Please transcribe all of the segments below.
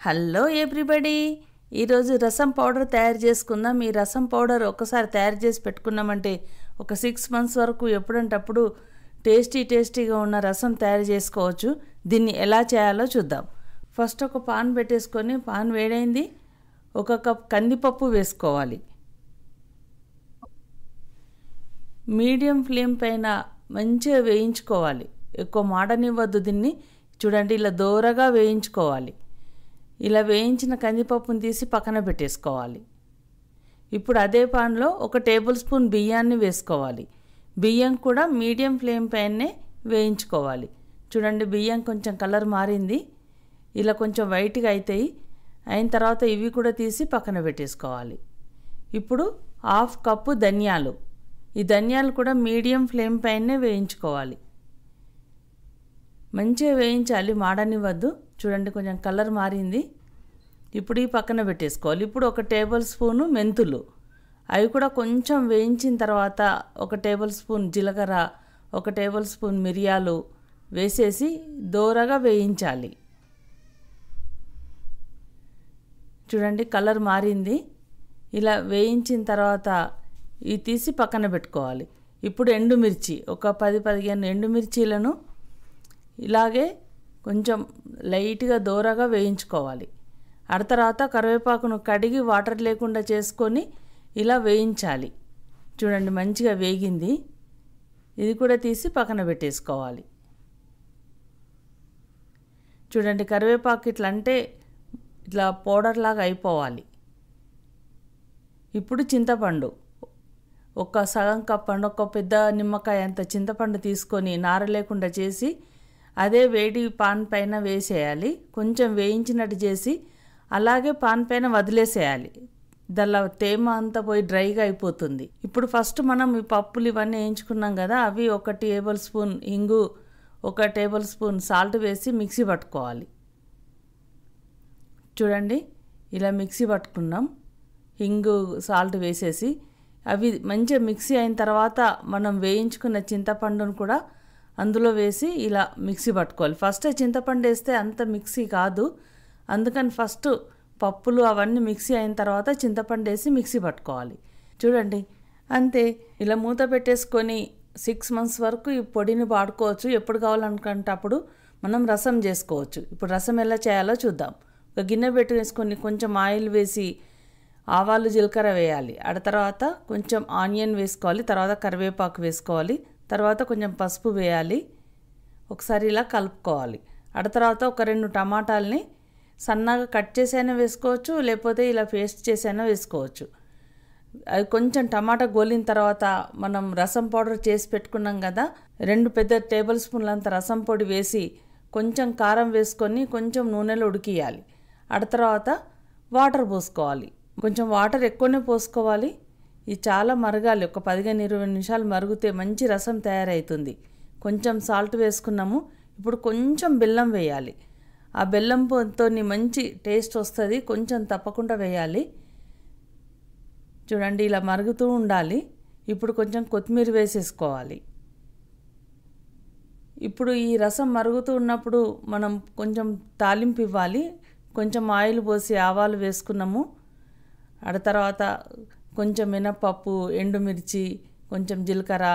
Hello everybody, ఈరోజు రసం powder తయారు చేసుకుందాం. ఈ రసం పౌడర్ ఒకసారి తయారు చేసి పెట్టుకున్నామంటే ఒక 6 months వరకు ఎప్పుడంటప్పుడు టేస్టీగా ఉన్న రసం తయారు చేసుకోవచ్చు. దీన్ని ఎలా చేయాలో చూద్దాం. ఫస్ట్ ఒక పాన్ పెట్టేసుకొని, పాన్ వేడైంది, 1 కప్ కందిపప్పు వేసుకోవాలి. మీడియం ఫ్లేమ్ పైన మంచిగా వేయించుకోవాలి. ఎక్కువ మాడనివ్వద్దు. దీన్ని చూడండి, ఇలా దోరగా వేయించుకోవాలి. ఇలా వేయించిన కందిపప్పును తీసి పక్కన పెట్టేసుకోవాలి. ఇప్పుడు అదే పాన్లో 1 టేబుల్ స్పూన్ బియ్యాన్ని వేసుకోవాలి. బియ్యం కూడా మీడియం ఫ్లేమ్ పైనే వేయించుకోవాలి. చూడండి, బియ్యం కొంచెం కలర్ మారింది, ఇలా కొంచెం వైట్గా అవుతాయి. అయిన తర్వాత ఇవి కూడా తీసి పక్కన పెట్టేసుకోవాలి. ఇప్పుడు 1/2 కప్పు ధనియాలు, ఈ ధనియాలు కూడా మీడియం ఫ్లేమ్ పైనే వేయించుకోవాలి. మంచిగా వేయించాలి, మాడనివ్వద్దు. చూడండి, కొంచెం కలర్ మారింది. ఇప్పుడు ఈ పక్కన పెట్టేసుకోవాలి. ఇప్పుడు 1 టేబుల్ స్పూను మెంతులు, అవి కూడా కొంచెం వేయించిన తర్వాత 1 టేబుల్ స్పూన్ జీలకర్ర, 1 టేబుల్ స్పూన్ మిరియాలు వేసేసి దోరగా వేయించాలి. చూడండి, కలర్ మారింది. ఇలా వేయించిన తర్వాత ఇవి తీసి పక్కన పెట్టుకోవాలి. ఇప్పుడు ఎండుమిర్చి, ఒక 10-15 ఎండుమిర్చీలను ఇలాగే కొంచెం లైట్గా దోరగా వేయించుకోవాలి. ఆ తర్వాత కరివేపాకును కడిగి వాటర్ లేకుండా చేసుకొని ఇలా వేయించాలి. చూడండి, మంచిగా వేగింది. ఇది కూడా తీసి పక్కన పెట్టేసుకోవాలి. చూడండి, కరివేపాకు ఇట్లా అంటే ఇట్లా పౌడర్ లాగా అయిపోవాలి. ఇప్పుడు చింతపండు, ఒక సగం కప్ అండ్ ఒక పెద్ద నిమ్మకాయ అంత చింతపండు తీసుకొని నార లేకుండా చేసి అదే వేడి పాన్ పైన వేసేయాలి. కొంచెం వేయించినట్టు చేసి అలాగే పాన్ పైన వదిలేసేయాలి. దానిలో తేమ అంతా పోయి డ్రైగా అయిపోతుంది. ఇప్పుడు ఫస్ట్ మనం ఈ పప్పులు ఇవన్నీ వేయించుకున్నాం కదా, అవి 1 టేబుల్ స్పూన్ ఇంగు, 1 టేబుల్ స్పూన్ సాల్ట్ వేసి మిక్సీ పట్టుకోవాలి. చూడండి, ఇలా మిక్సీ పట్టుకున్నాం. ఇంగు సాల్ట్ వేసేసి అవి మంచిగా మిక్సీ అయిన తర్వాత మనం వేయించుకున్న చింతపండును కూడా అందులో వేసి ఇలా మిక్సీ పట్టుకోవాలి. ఫస్ట్ చింతపండు వేస్తే అంత మిక్సీ కాదు, అందుకని ఫస్ట్ పప్పులు అవన్నీ మిక్సీ అయిన తర్వాత చింతపండు వేసి మిక్సీ పట్టుకోవాలి. చూడండి, అంతే. ఇలా మూత పెట్టేసుకొని 6 months వరకు ఈ పొడిని వాడుకోవచ్చు. ఎప్పుడు కావాలనుకుంటే అప్పుడు మనం రసం చేసుకోవచ్చు. ఇప్పుడు రసం ఎలా చేయాలో చూద్దాం. ఒక గిన్నె పెట్టేసుకొని కొంచెం ఆయిల్ వేసి ఆవాలు జీలకర్ర వేయాలి. ఆ తర్వాత కొంచెం ఆనియన్ వేసుకోవాలి, తర్వాత కరివేపాకు వేసుకోవాలి, తర్వాత కొంచెం పసుపు వేయాలి. ఒకసారి ఇలా కలుపుకోవాలి. ఆ తర్వాత ఒక 2 టమాటాలని సన్నగా కట్ చేసైనా వేసుకోవచ్చు, లేకపోతే ఇలా పేస్ట్ చేసైనా వేసుకోవచ్చు. అది కొంచెం టమాటా గోలిన తర్వాత మనం రసం పౌడర్ చేసి పెట్టుకున్నాం కదా, 2 పెద్ద టేబుల్ స్పూన్లంత రసం పొడి వేసి కొంచెం కారం వేసుకొని కొంచెం నూనెలో ఉడికియాలి. ఆ తర్వాత వాటర్ పోసుకోవాలి. కొంచెం వాటర్ ఎక్కువనే పోసుకోవాలి. ఇది చాలా మరగాలి. ఒక 15-20 నిమిషాలు మరిగితే మంచి రసం తయారవుతుంది. కొంచెం సాల్ట్ వేసుకున్నాము. ఇప్పుడు కొంచెం బెల్లం వేయాలి. ఆ బెల్లంతో మంచి టేస్ట్ వస్తుంది. కొంచెం తప్పకుండా వేయాలి. చూడండి, ఇలా మరుగుతూ ఉండాలి. ఇప్పుడు కొంచెం కొత్తిమీర వేసేసుకోవాలి. ఇప్పుడు ఈ రసం మరుగుతూ ఉన్నప్పుడు మనం కొంచెం తాలింపు ఇవ్వాలి. కొంచెం ఆయిల్ పోసి ఆవాలు వేసుకున్నాము. ఆ తర్వాత కొంచెం మినపప్పు, ఎండుమిర్చి, కొంచెం జీలకర్ర,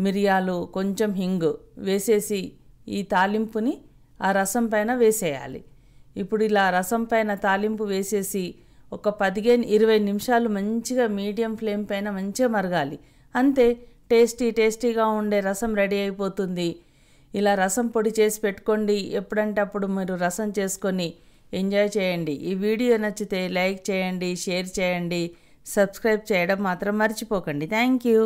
మిరియాలు, కొంచెం హింగు వేసేసి ఈ తాలింపుని ఆ రసం పైన వేసేయాలి. ఇప్పుడు ఇలా రసం పైన తాలింపు వేసేసి ఒక 15-20 నిమిషాలు మంచిగా మీడియం ఫ్లేమ్ పైన మంచిగా మరగాలి. అంతే, టేస్టీగా ఉండే రసం రెడీ అయిపోతుంది. ఇలా రసం పొడి చేసి పెట్టుకోండి. ఎప్పుడంటే అప్పుడు మీరు రసం చేసుకొని ఎంజాయ్ చేయండి. ఈ వీడియో నచ్చితే లైక్ చేయండి, షేర్ చేయండి, సబ్స్క్రైబ్ చేయడం మాత్రం మర్చిపోకండి. Thank you.